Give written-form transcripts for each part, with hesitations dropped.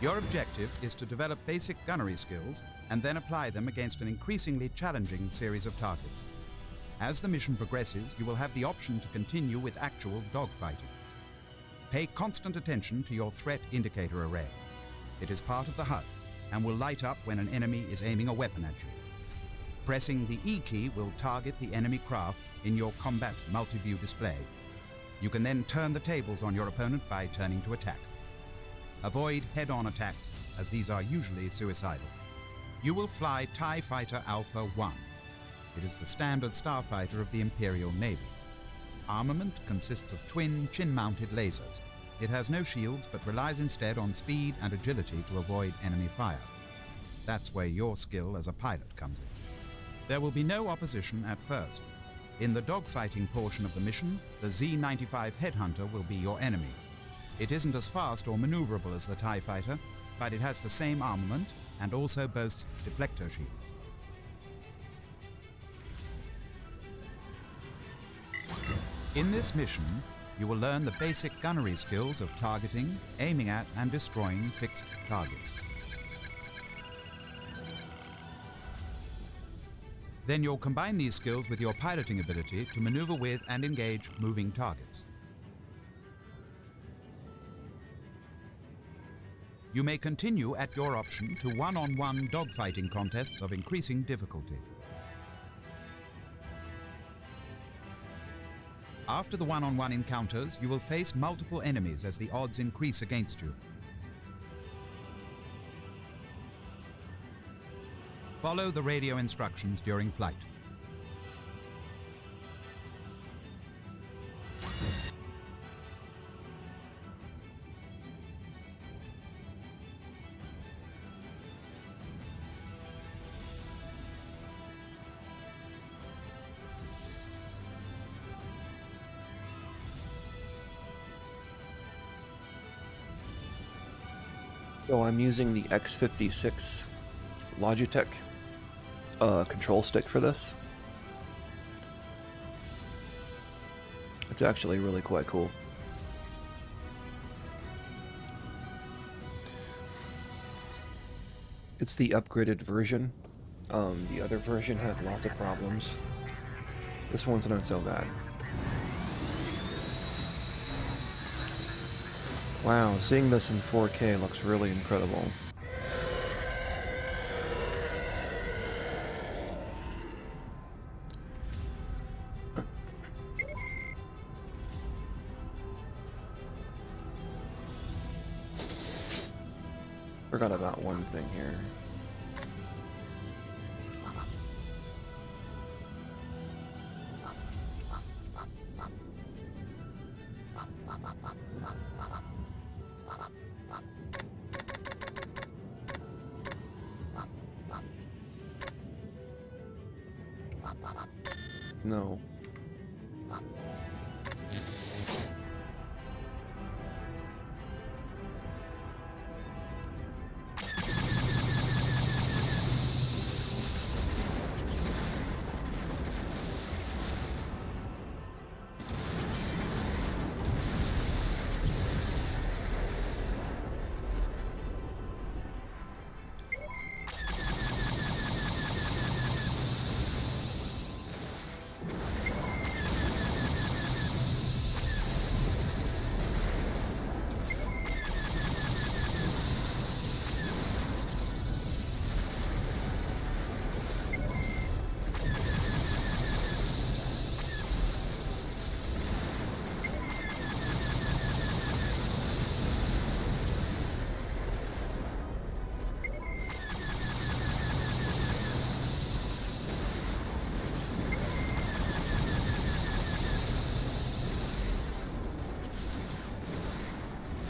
Your objective is to develop basic gunnery skills and then apply them against an increasingly challenging series of targets. As the mission progresses, you will have the option to continue with actual dogfighting. Pay constant attention to your threat indicator array. It is part of the HUD and will light up when an enemy is aiming a weapon at you. Pressing the E key will target the enemy craft in your combat multi-view display. You can then turn the tables on your opponent by turning to attack. Avoid head-on attacks, as these are usually suicidal. You will fly TIE Fighter Alpha 1. It is the standard starfighter of the Imperial Navy. Armament consists of twin chin-mounted lasers. It has no shields, but relies instead on speed and agility to avoid enemy fire. That's where your skill as a pilot comes in. There will be no opposition at first. In the dogfighting portion of the mission, the Z-95 Headhunter will be your enemy. It isn't as fast or maneuverable as the TIE Fighter, but it has the same armament and also boasts deflector shields. In this mission, you will learn the basic gunnery skills of targeting, aiming at and destroying fixed targets. Then you'll combine these skills with your piloting ability to maneuver with and engage moving targets. You may continue at your option to one-on-one dogfighting contests of increasing difficulty. After the one-on-one encounters, you will face multiple enemies as the odds increase against you. Follow the radio instructions during flight. So I'm using the X56 Logitech control stick for this. It's actually really quite cool. It's the upgraded version. The other version had lots of problems. This one's not so bad. Wow, seeing this in 4K looks really incredible. Forgot about one thing here. No.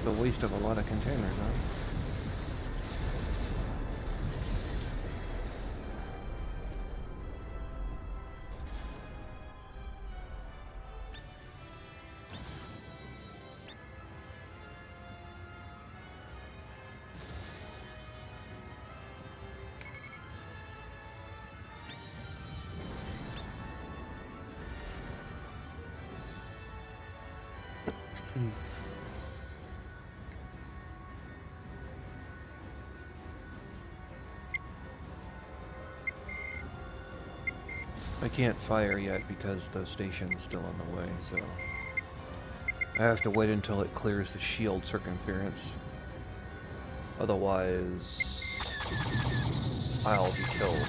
The waste of a lot of containers, huh? I can't fire yet because the station's still on the way, so I have to wait until it clears the shield circumference. Otherwise, I'll be killed.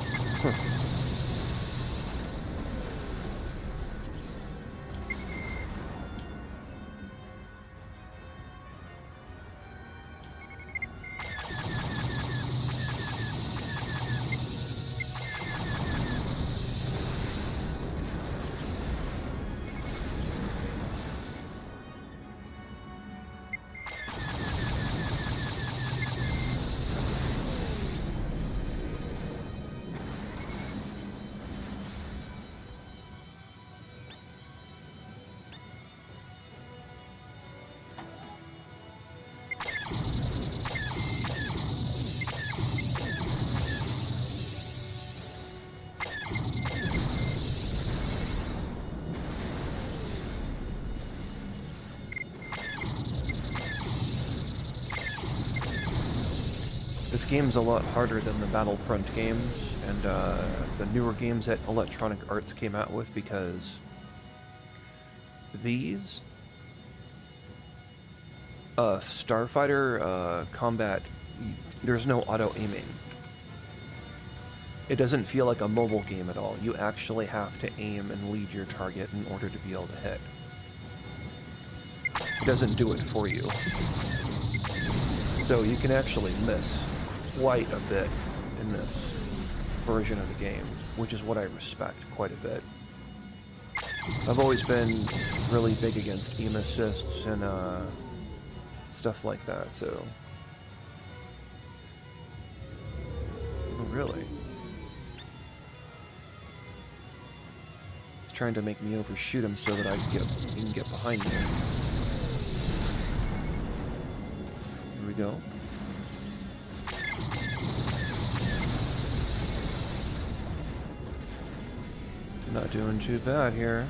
This game's a lot harder than the Battlefront games and the newer games that Electronic Arts came out with, because these Starfighter combat, there's no auto-aiming. It doesn't feel like a mobile game at all. You actually have to aim and lead your target in order to be able to hit. It doesn't do it for you. So you can actually miss quite a bit in this version of the game, which is what I respect quite a bit. I've always been really big against aim assists and stuff like that, so... Oh, really? He's trying to make me overshoot him so that he can get behind me. Here we go. Not doing too bad here.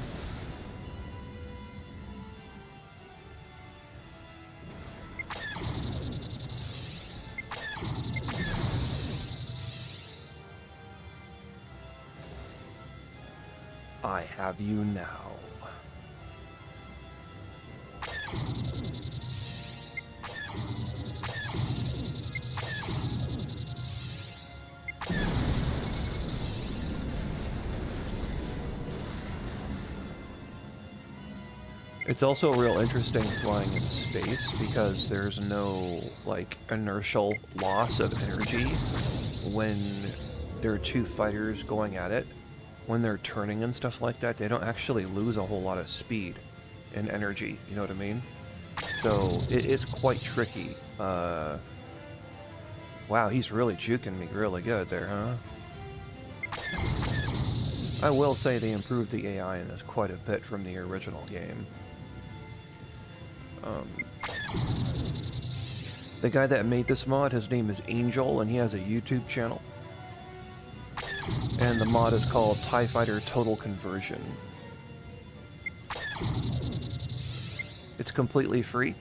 I have you now. It's also real interesting flying in space because there's no, like, inertial loss of energy when there are two fighters going at it. When they're turning and stuff like that, they don't actually lose a whole lot of speed and energy, you know what I mean? So it's quite tricky. Wow, he's really juking me really good there, huh? I will say they improved the AI in this quite a bit from the original game. The guy that made this mod, his name is Angel, and he has a YouTube channel. And the mod is called TIE Fighter Total Conversion. It's completely free.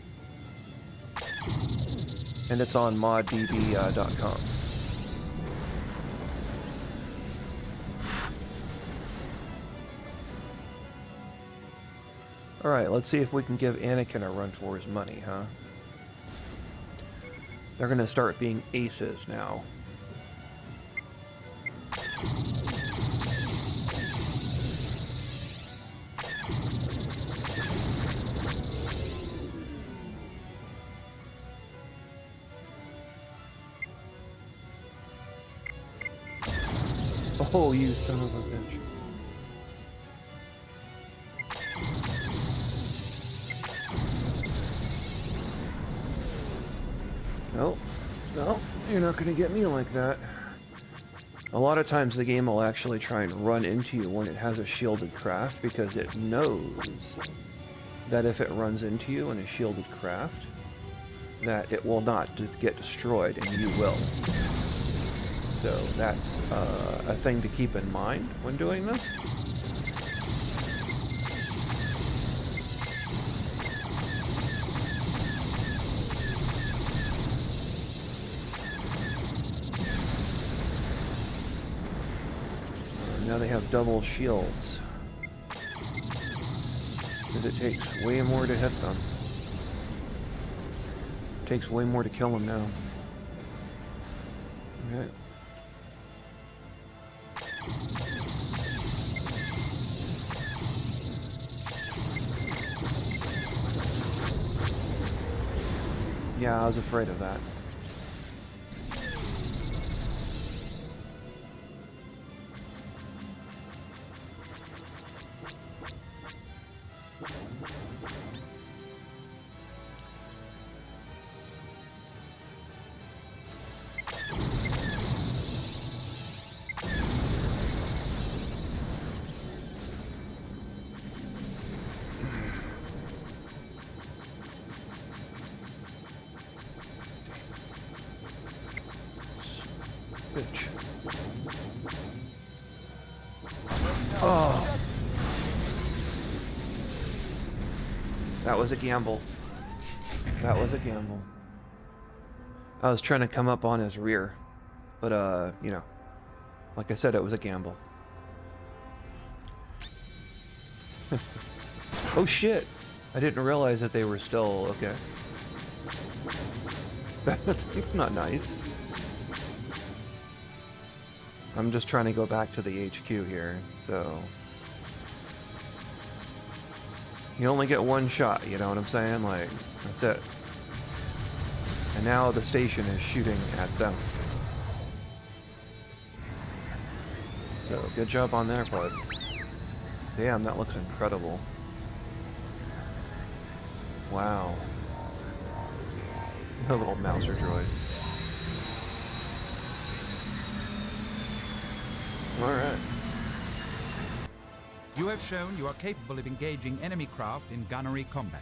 And it's on moddb.com. Alright, let's see if we can give Anakin a run for his money, huh? They're gonna start being aces now. Oh, you son of a bitch. No, no, you're not gonna get me like that. A lot of times the game will actually try and run into you when it has a shielded craft because it knows that if it runs into you in a shielded craft, that it will not get destroyed and you will. So that's a thing to keep in mind when doing this. now they have double shields. Because it takes way more to hit them. It takes way more to kill them now. Okay. Yeah, I was afraid of that. Bitch. Oh. That was a gamble. That was a gamble. I was trying to come up on his rear. But, you know, like I said, it was a gamble. Oh shit! I didn't realize that they were still okay. That's not nice. I'm just trying to go back to the HQ here, so... You only get one shot, you know what I'm saying? Like, that's it. And now the station is shooting at them. So, good job on there, bud. Damn, that looks incredible. Wow. A little mouser droid. Alright. You have shown you are capable of engaging enemy craft in gunnery combat.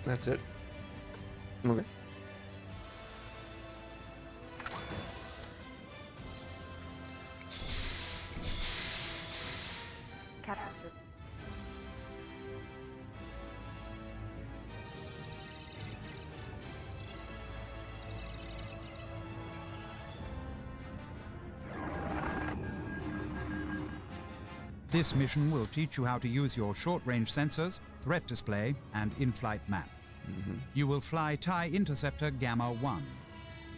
That's it. Okay. This mission will teach you how to use your short-range sensors, threat display, and in-flight map. You will fly TIE Interceptor Gamma 1.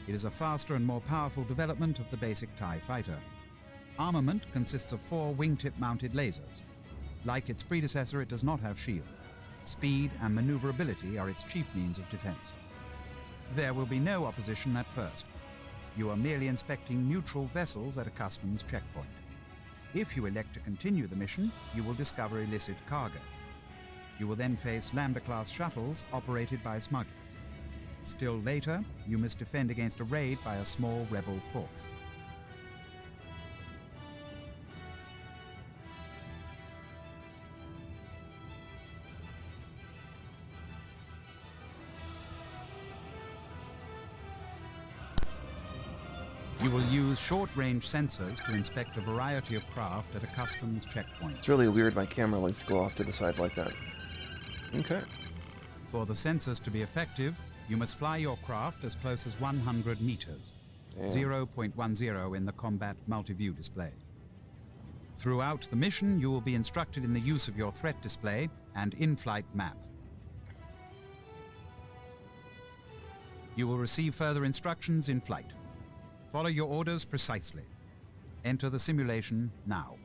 It is a faster and more powerful development of the basic TIE fighter. Armament consists of 4 wingtip-mounted lasers. Like its predecessor, it does not have shields. Speed and maneuverability are its chief means of defense. There will be no opposition at first. You are merely inspecting neutral vessels at a customs checkpoint. If you elect to continue the mission, you will discover illicit cargo. You will then face Lambda-class shuttles operated by smugglers. Still later, you must defend against a raid by a small rebel force. You will use short-range sensors to inspect a variety of craft at a customs checkpoint. It's really weird my camera likes to go off to the side like that. Okay. For the sensors to be effective, you must fly your craft as close as 100 meters, 0.10 in the combat multi-view display. Throughout the mission, you will be instructed in the use of your threat display and in-flight map. You will receive further instructions in flight. Follow your orders precisely. Enter the simulation now.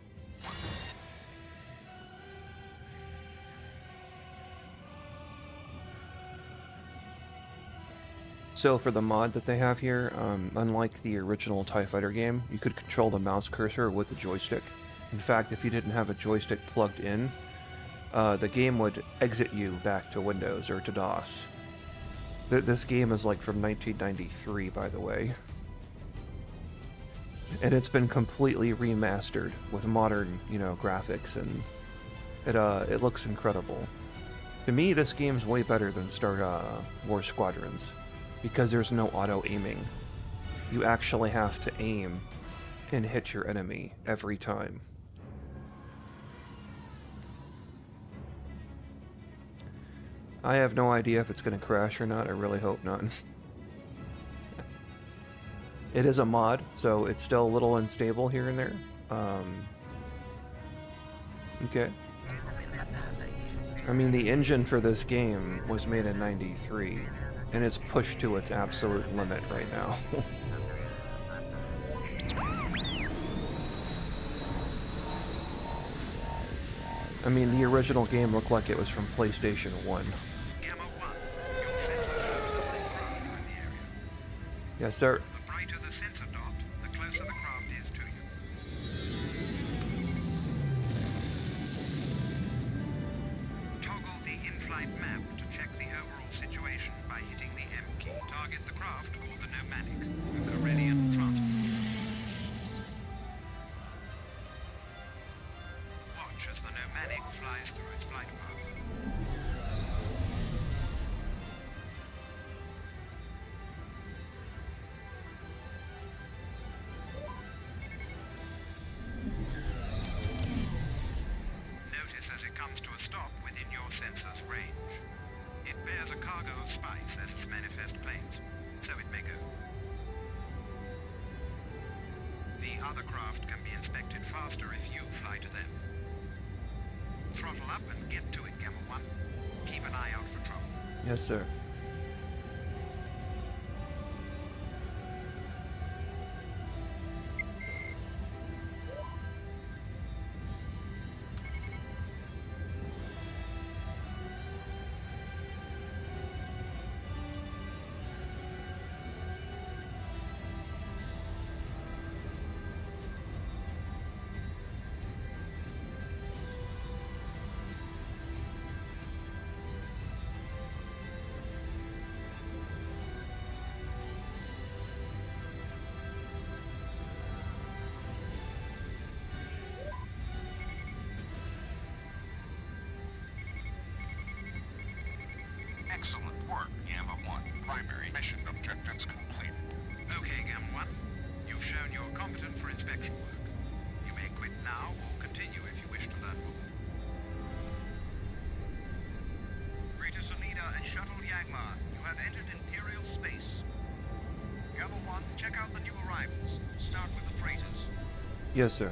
So for the mod that they have here, unlike the original TIE Fighter game, you could control the mouse cursor with the joystick. In fact, if you didn't have a joystick plugged in, the game would exit you back to Windows or to DOS. This game is like from 1993, by the way. And it's been completely remastered with modern, graphics, and it looks incredible. To me, this game's way better than Star Wars Squadrons, because there's no auto-aiming. You actually have to aim and hit your enemy every time. I have no idea if it's going to crash or not. I really hope not. It is a mod, so it's still a little unstable here and there. Okay. I mean, the engine for this game was made in '93, and it's pushed to its absolute limit right now. I mean, the original game looked like it was from PlayStation 1. Gamma 1, your sensors show another craft in the area. Yes, sir. The brighter the sensor dot, the closer the craft is to you. Toggle the in-flight map to check the overall situation by hitting the M key. Target the craft called the Nomadic, a Corellian transport. Watch as the Nomadic flies through its flight path. Notice as it comes to a stop within your sensor's range. It bears a cargo of spice as its manifest claims, so it may go. The other craft can be inspected faster if you fly to them. Throttle up and get to it, Gamma 1. Keep an eye out for trouble. Yes, sir. Excellent work, Gamma 1. Primary mission objectives completed. Okay, Gamma 1. You've shown you're competent for inspection work. You may quit now or continue if you wish to learn more. Greater Solida and Shuttle Yagmar, you have entered Imperial space. Gamma 1, check out the new arrivals. Start with the freighters. Yes, sir.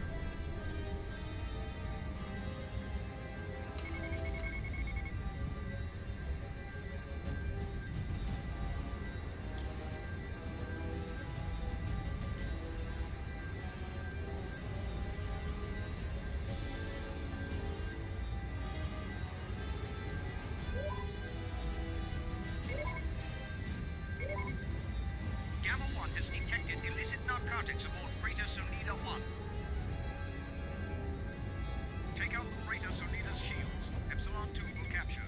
Gamma 1 has detected illicit narcotics aboard freighter Solida 1. Take out the freighter Solida's shields. Epsilon 2 will capture.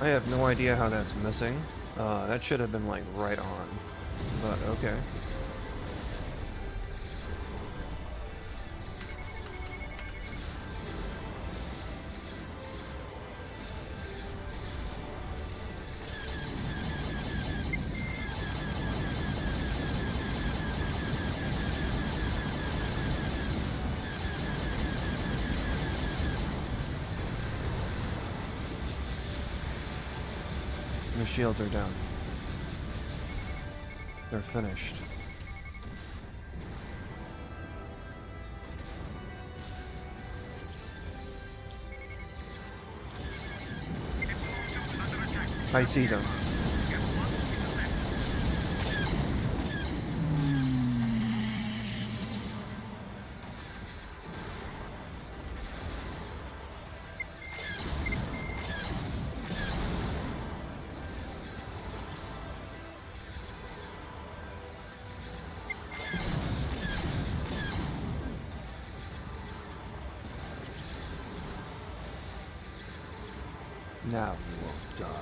I have no idea how that's missing. That should have been like right on, but okay. The shields are down. They're finished. I see them. Now you will die.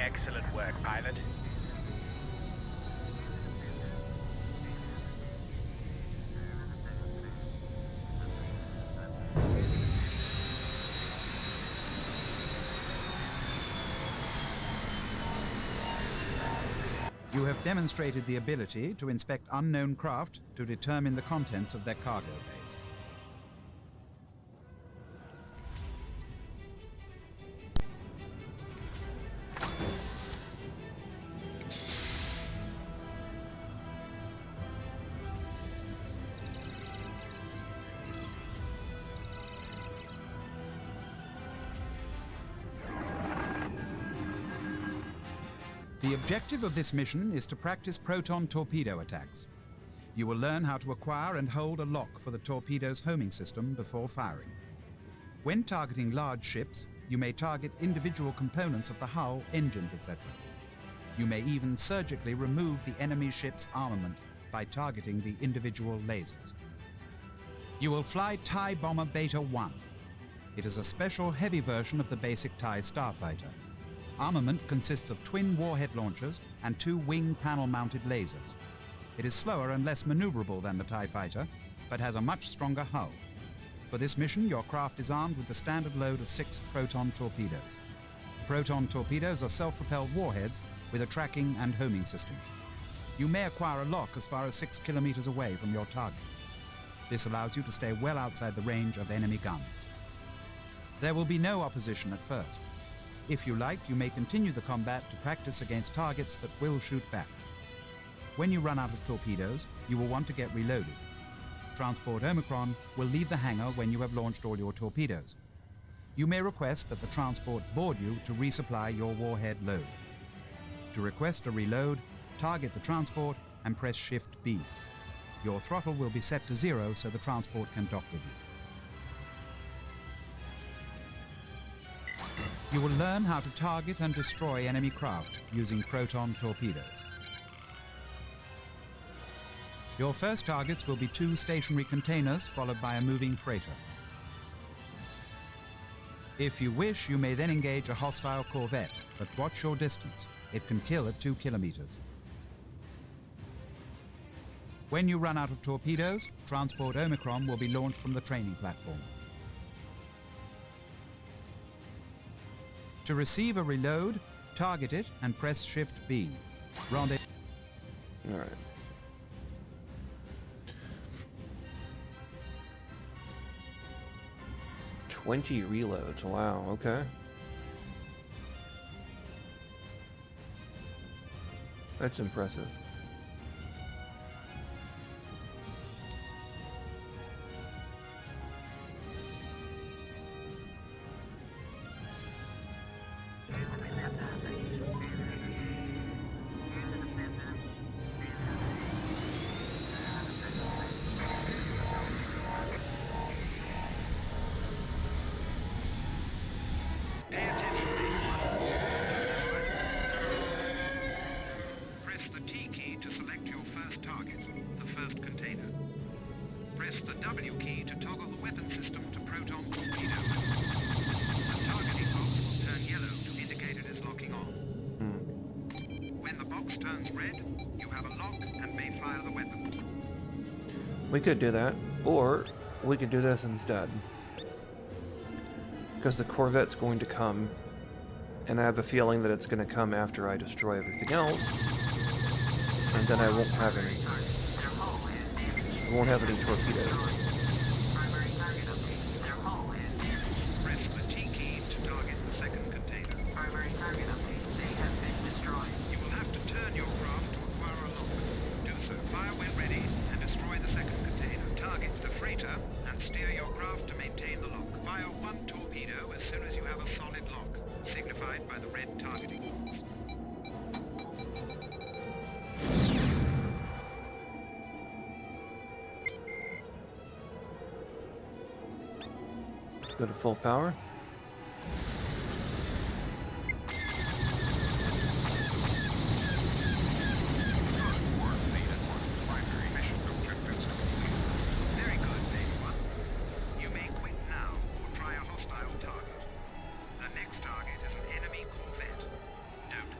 Excellent work, pilot. You have demonstrated the ability to inspect unknown craft to determine the contents of their cargo bays. The objective of this mission is to practice proton torpedo attacks. You will learn how to acquire and hold a lock for the torpedo's homing system before firing. When targeting large ships, you may target individual components of the hull, engines, etc. You may even surgically remove the enemy ship's armament by targeting the individual lasers. You will fly TIE Bomber Beta 1. It is a special heavy version of the basic TIE starfighter. Armament consists of twin warhead launchers and 2 wing panel-mounted lasers. It is slower and less maneuverable than the TIE fighter, but has a much stronger hull. For this mission, your craft is armed with the standard load of 6 proton torpedoes. Proton torpedoes are self-propelled warheads with a tracking and homing system. You may acquire a lock as far as 6 kilometers away from your target. This allows you to stay well outside the range of enemy guns. There will be no opposition at first. If you like, you may continue the combat to practice against targets that will shoot back. When you run out of torpedoes, you will want to get reloaded. Transport Omicron will leave the hangar when you have launched all your torpedoes. You may request that the transport board you to resupply your warhead load. To request a reload, target the transport and press Shift B. Your throttle will be set to 0 so the transport can dock with you. You will learn how to target and destroy enemy craft using proton torpedoes. Your first targets will be 2 stationary containers followed by a moving freighter. If you wish, you may then engage a hostile corvette, but watch your distance. It can kill at 2 kilometers. When you run out of torpedoes, Transport Omicron will be launched from the training platform. To receive a reload, target it and press Shift B. Rendezvous. All right. "20 reloads. Wow, okay. That's impressive. Pay attention, press the T key to select your first target, the first container. Press the W key to toggle the weapon system to proton torpedo. The targeting box will turn yellow to indicate it is locking on. When the box turns red, you have a lock and may fire the weapon. We could do that, or we could do this instead. Because the Corvette's going to come, and I have a feeling that it's going to come after I destroy everything else, and then I won't have any. I won't have any torpedoes. Press the T key to target the second container. Primary target update may have been destroyed. You will have to turn your craft to acquire a lock. Do so. Fire when ready and destroy the second container. Target the freighter and steer your craft to maintain the lock. Fire 1 torpedo as soon as you have a solid lock, signified by the red targeting box. Go to full power. Primary mission objectives complete. Very good, Beta 1. You may quit now or try a hostile target. The next target is an enemy corvette. Don't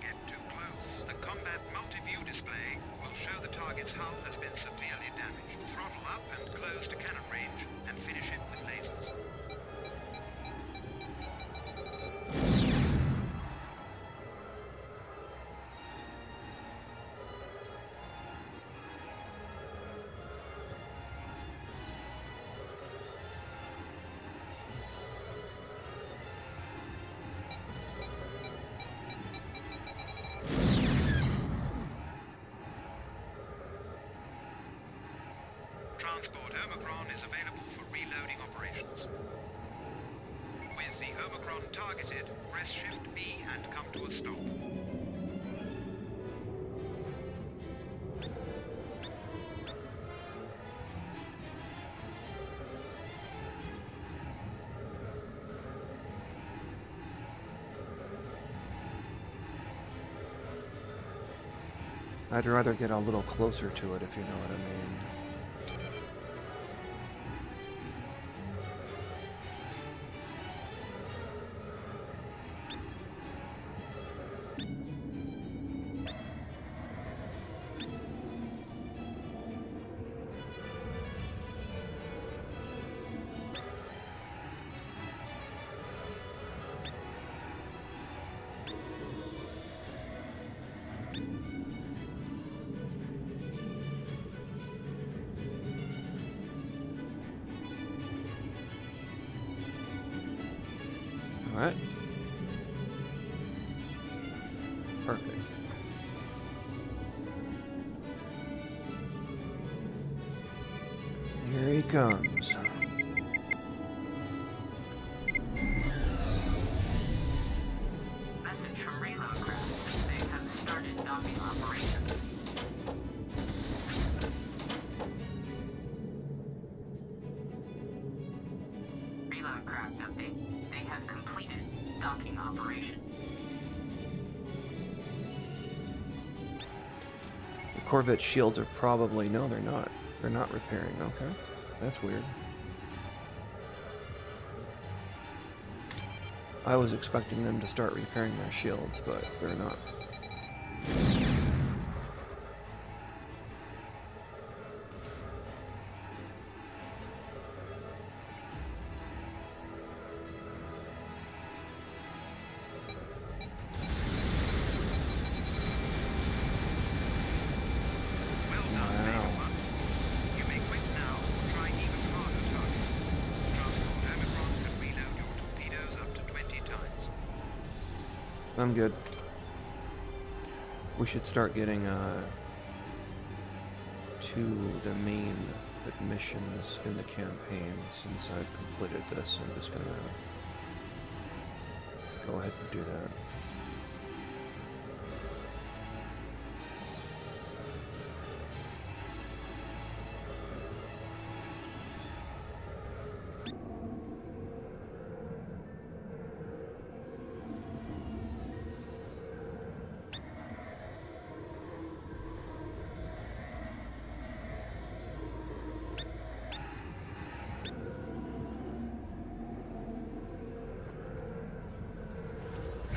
Transport Omicron is available for reloading operations. With the Omicron targeted, press Shift B and come to a stop. I'd rather get a little closer to it, if you know what I mean. Alright. Perfect. Here he comes. Message from reload craft. They have started docking operations. Reload craft update. They have completed docking operation. The Corvette shields are probably... No, they're not. They're not repairing. Okay. That's weird. I was expecting them to start repairing their shields, but they're not. Well done, Major One. You may quit now or try even harder targets. Transport Omicron can reload your torpedoes up to 20 times. I'm good. We should start getting to the main missions in the campaign since I've completed this. I'm just gonna go ahead and do that.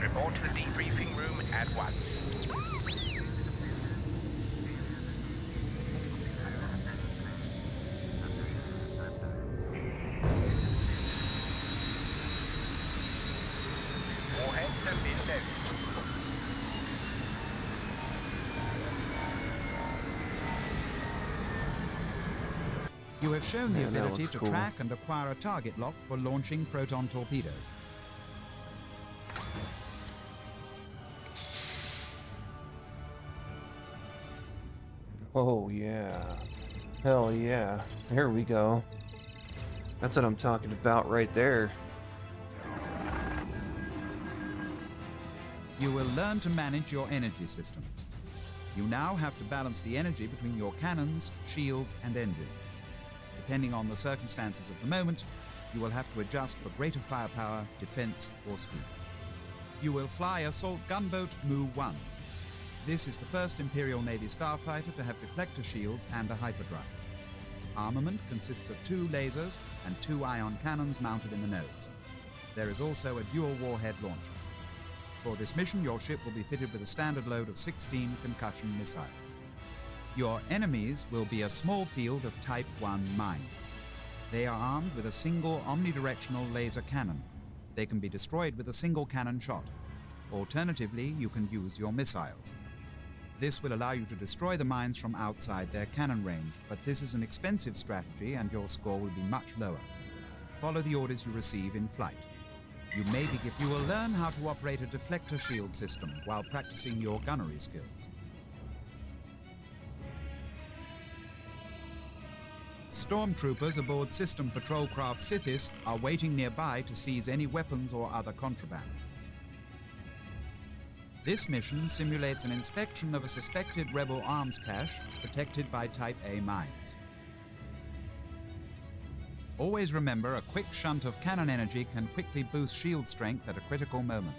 Report to the debriefing room at once. Warheads have been loaded. You have shown the Yeah, that ability looks to cool. track and acquire a target lock for launching proton torpedoes. Oh yeah. Hell yeah. Here we go. That's what I'm talking about right there. You will learn to manage your energy systems. You now have to balance the energy between your cannons, shields, and engines. Depending on the circumstances of the moment, you will have to adjust for greater firepower, defense, or speed. You will fly Assault Gunboat Mu-1. This is the first Imperial Navy starfighter to have deflector shields and a hyperdrive. Armament consists of 2 lasers and 2 ion cannons mounted in the nose. There is also a dual warhead launcher. For this mission, your ship will be fitted with a standard load of 16 concussion missiles. Your enemies will be a small field of Type 1 mines. They are armed with a single omnidirectional laser cannon. They can be destroyed with a single cannon shot. Alternatively, you can use your missiles. This will allow you to destroy the mines from outside their cannon range, but this is an expensive strategy and your score will be much lower. Follow the orders you receive in flight. You will learn how to operate a deflector shield system while practicing your gunnery skills. Stormtroopers aboard System Patrol Craft Sithis are waiting nearby to seize any weapons or other contraband. This mission simulates an inspection of a suspected rebel arms cache protected by Type A mines. Always remember, a quick shunt of cannon energy can quickly boost shield strength at a critical moment.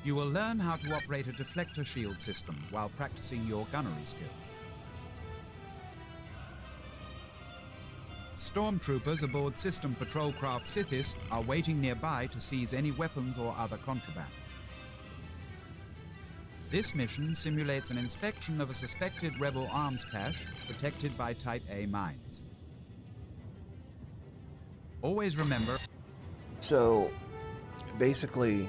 You will learn how to operate a deflector shield system while practicing your gunnery skills. Stormtroopers aboard System Patrol Craft Sithis are waiting nearby to seize any weapons or other contraband. This mission simulates an inspection of a suspected rebel arms cache protected by Type A mines. Always remember... So, basically,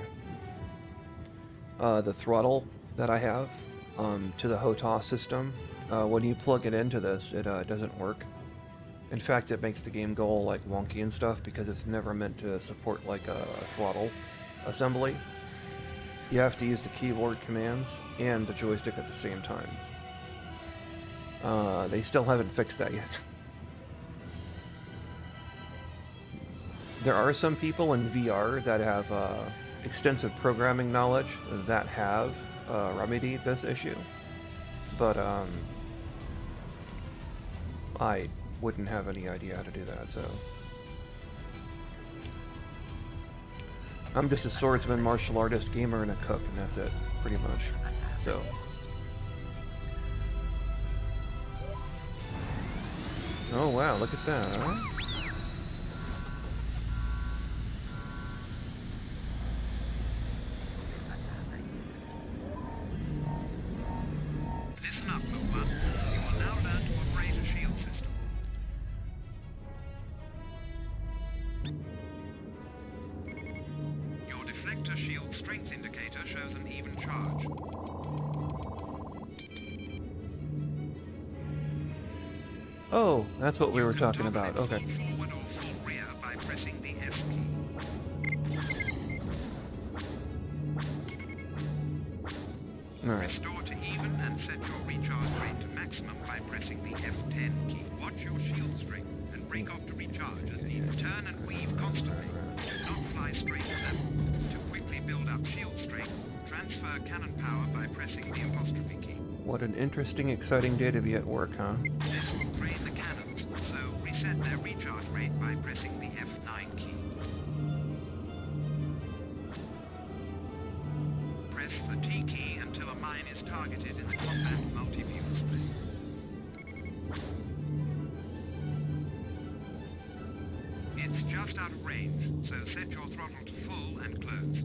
the throttle that I have to the HOTAS system, when you plug it into this, it doesn't work. In fact, it makes the game go all like wonky and stuff because it's never meant to support like a throttle assembly. You have to use the keyboard commands and the joystick at the same time. They still haven't fixed that yet. There are some people in VR that have extensive programming knowledge that have remedied this issue, but I wouldn't have any idea how to do that, so... I'm just a swordsman, martial artist, gamer, and a cook, and that's it, pretty much. So... Oh wow, look at that, huh? Listen up, Luke. You will now learn to operate a shield system. Your deflector shield strength indicator shows an even charge. Oh, that's what we were talking about, okay. Forward or full rear by pressing the S key. Alright. Restore to even and set your recharge rate to maximum by pressing the F10 key. Watch your shield strength and break off to recharge as needed. Turn and weave constantly. Do not fly straight to level. To quickly build up shield strength, transfer cannon power by pressing the apostrophe key. What an interesting, exciting day to be at work, huh? This will train the cannons, so reset their recharge rate by pressing the F9 key. Press the T key until a mine is targeted in the combat multi-view display. It's just out of range, so set your throttle to full and close.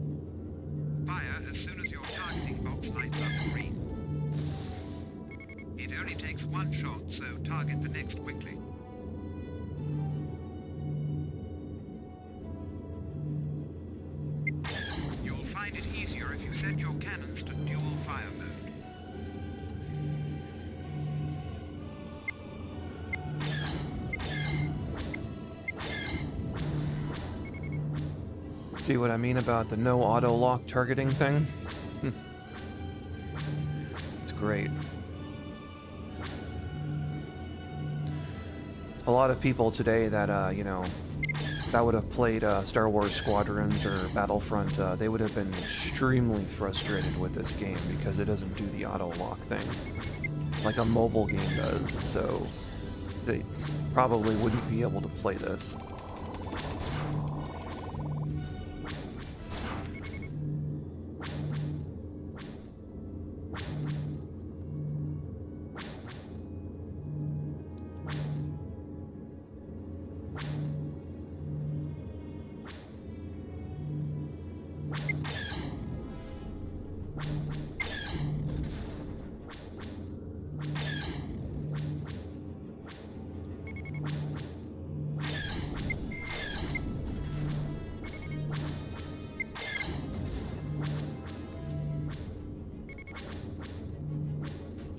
Fire as soon as your targeting box lights up green. It only takes one shot, so target the next quickly. You'll find it easier if you set your cannons to dual fire mode. See what I mean about the no auto-lock targeting thing? It's great. A lot of people today that, you know, that would have played Star Wars Squadrons or Battlefront, they would have been extremely frustrated with this game because it doesn't do the auto-lock thing like a mobile game does, so they probably wouldn't be able to play this.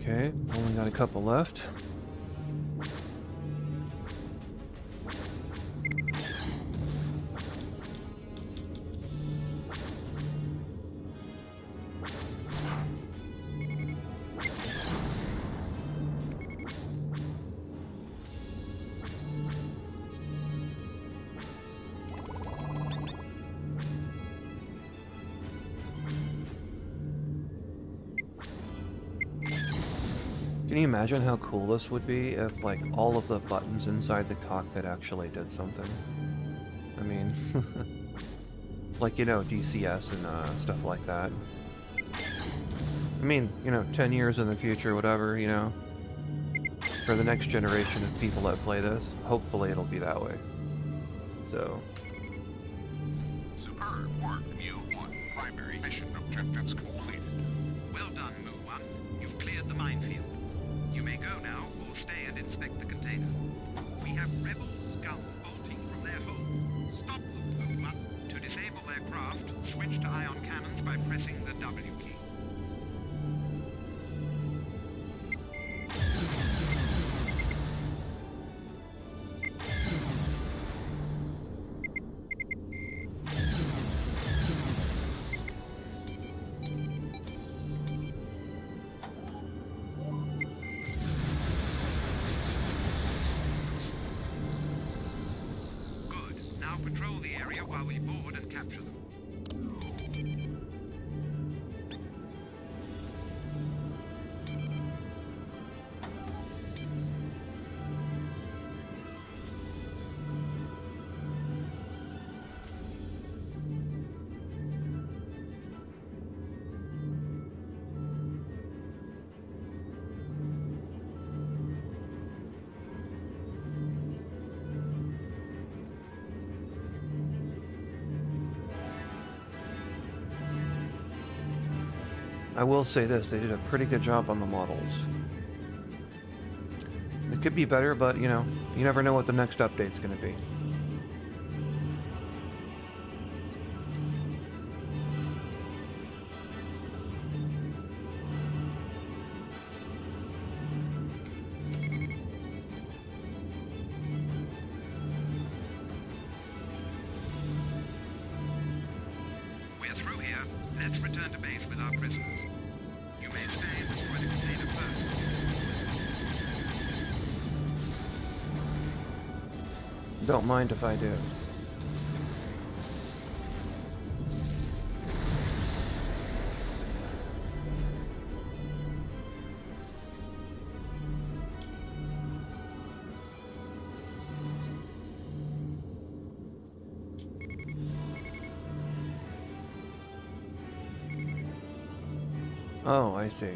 Okay, only got a couple left. Can you imagine how cool this would be if, like, all of the buttons inside the cockpit actually did something? I mean, like, you know, DCS and stuff like that. I mean, you know, 10 years in the future, whatever, you know, for the next generation of people that play this, hopefully it'll be that way. So... Superb work, Mu-1. Primary mission objectives completed. Well done, Mu-1. You've cleared the minefield. You may go now, or stay and inspect the container. We have rebel scum bolting from their hold. Stop them, Mu-1. To disable their craft, switch to ion cannons by pressing the W key. Now patrol the area while we board and capture them. I will say this, they did a pretty good job on the models. It could be better, but, you know, you never know what the next update's gonna be. We're through here. Let's return to base with our prisoners. You may stay and destroy the container first. Don't mind if I do. Oh, I see.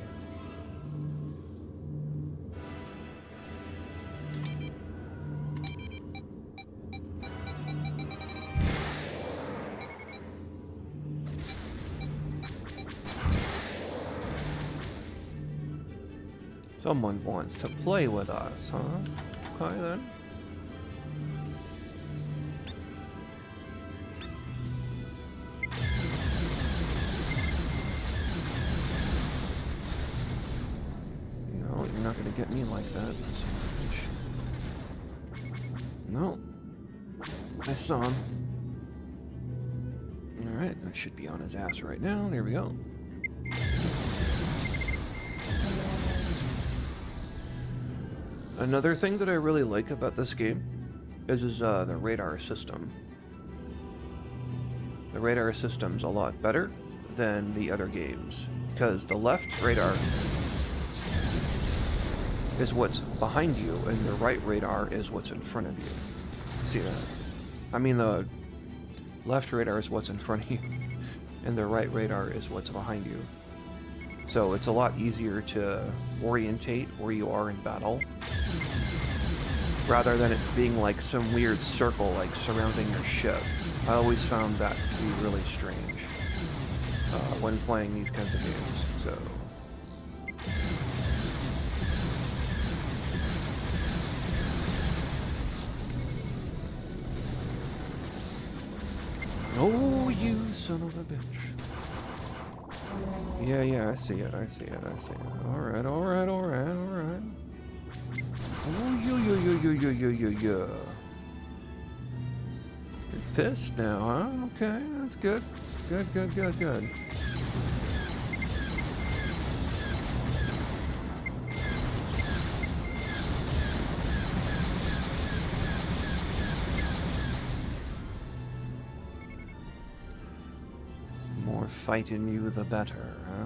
Someone wants to play with us, huh? Okay then. You're not gonna get me like that. No. I saw him. Alright, that should be on his ass right now. There we go. Another thing that I really like about this game is the radar system. The radar system's a lot better than the other games, because the left radar is what's behind you, and the right radar is what's in front of you. See that? I mean, the left radar is what's in front of you, and the right radar is what's behind you. So it's a lot easier to orientate where you are in battle, rather than it being like some weird circle like surrounding your ship. I always found that to be really strange when playing these kinds of games. So. Oh, you son of a bitch. Yeah, I see it. Alright. Oh, yo. You're pissed now, huh? Okay, that's good. Good. More fighting you, the better, huh?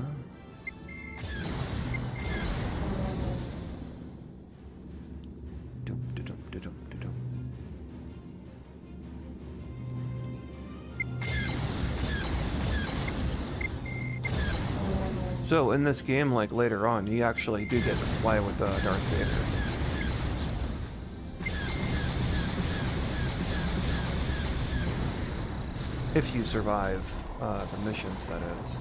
So in this game, like later on, you actually do get to fly with Darth Vader. If you survive the missions, that is.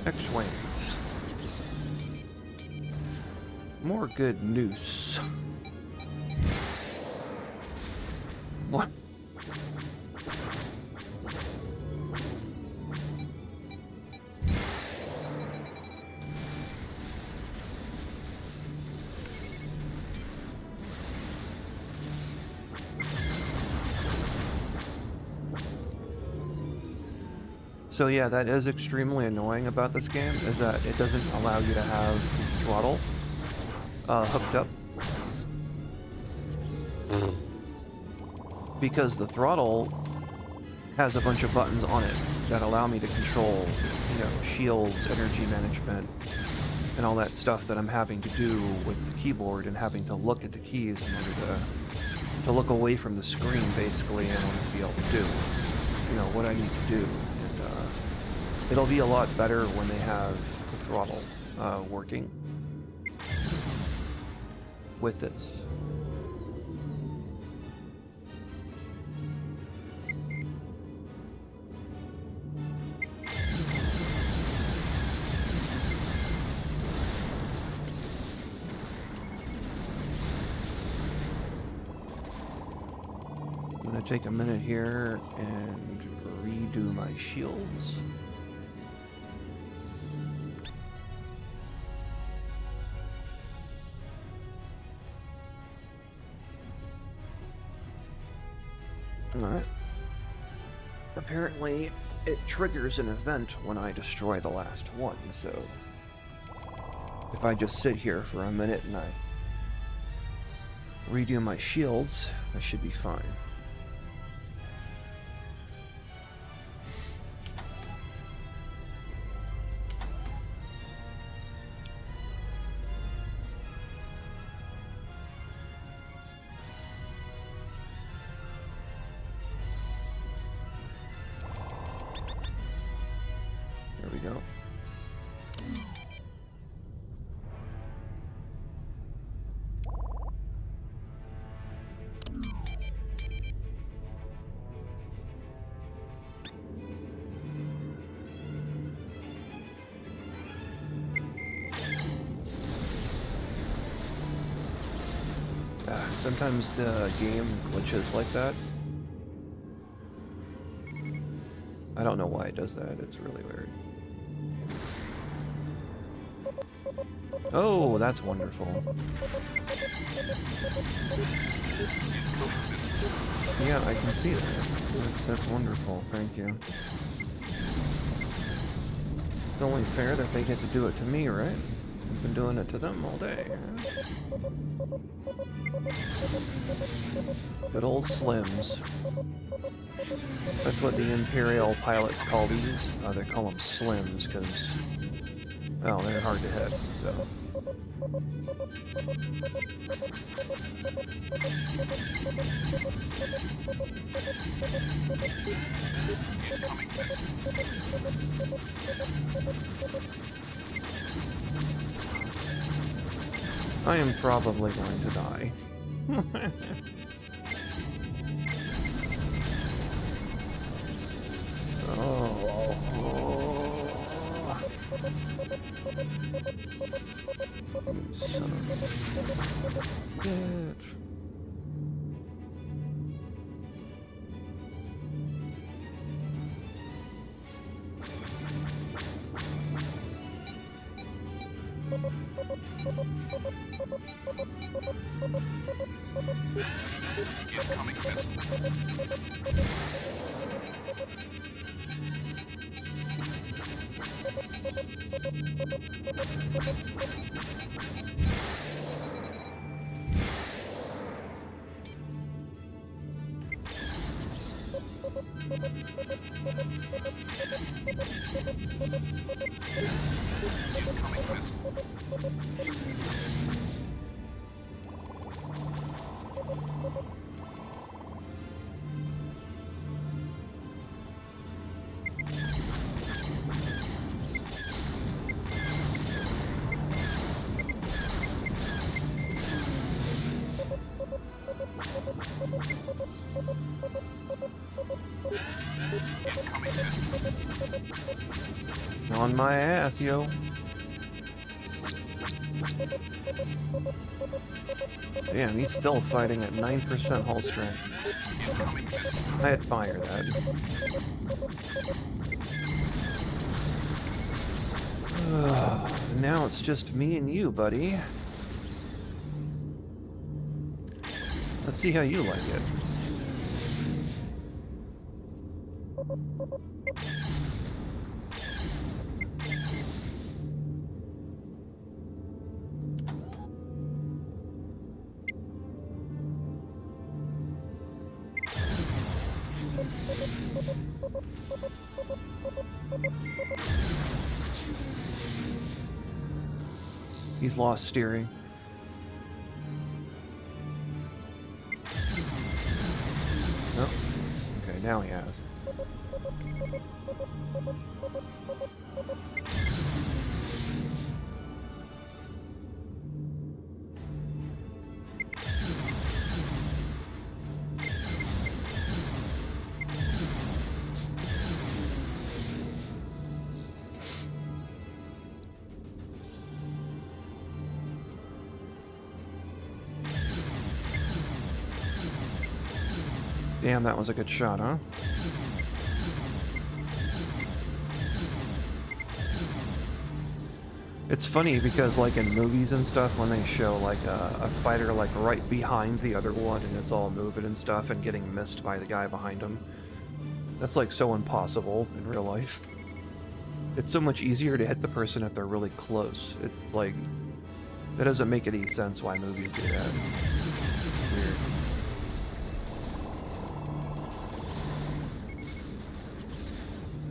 X-Wings. More good news. What? So yeah, that is extremely annoying about this game, is that it doesn't allow you to have the throttle hooked up. Because the throttle has a bunch of buttons on it that allow me to control, you know, shields, energy management, and all that stuff that I'm having to do with the keyboard and having to look at the keys in order to look away from the screen, basically, in order to be able to do, you know, what I need to do. It'll be a lot better when they have the throttle working with this. I'm gonna take a minute here and redo my shields. Alright. Apparently, it triggers an event when I destroy the last one, so if I just sit here for a minute and I redo my shields, I should be fine. There we go. Sometimes the game glitches like that. I don't know why it does that, it's really weird. Oh, that's wonderful. Yeah, I can see that. That's wonderful, thank you. It's only fair that they get to do it to me, right? I've been doing it to them all day. Good old Slims. That's what the Imperial pilots call these. They call them Slims because, well, they're hard to hit, so. I am probably going to die. Oh. You son of a bitch. Incoming missile. On my ass, yo. Damn, he's still fighting at 9% hull strength. I admire that. Now it's just me and you, buddy. Let's see how you like it. He's lost steering. Oh, okay, now he has. Damn, that was a good shot, huh? It's funny because, like, in movies and stuff, when they show, like, a fighter, like, right behind the other one and it's all moving and stuff and getting missed by the guy behind him, that's, like, so impossible in real life. It's so much easier to hit the person if they're really close. It, like, that doesn't make any sense why movies do that. Weird.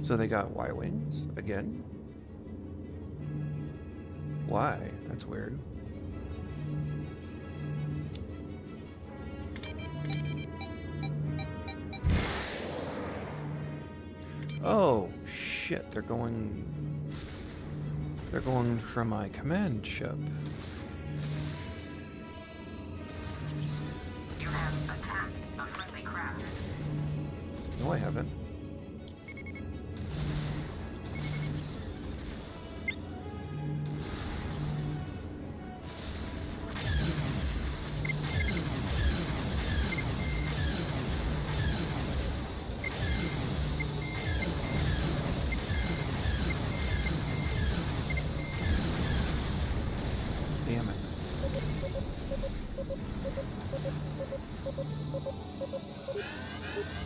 So they got Y-wings again? Why? That's weird. Oh, shit, they're going for my command ship. You have attacked a friendly craft. No, I haven't. Damn it.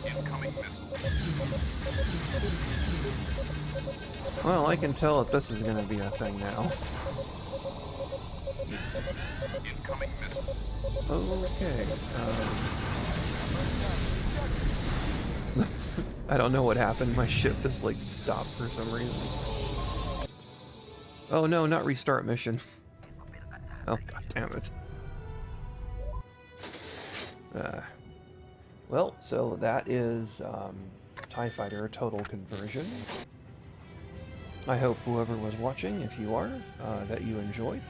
Incoming missile. Well, I can tell that this is going to be a thing now. Incoming missile. Okay. I don't know what happened. My ship just, like, stopped for some reason. Oh no, not restart mission. Oh, god damn it. Well, so that is TIE Fighter total conversion. I hope whoever was watching, if you are, that you enjoyed.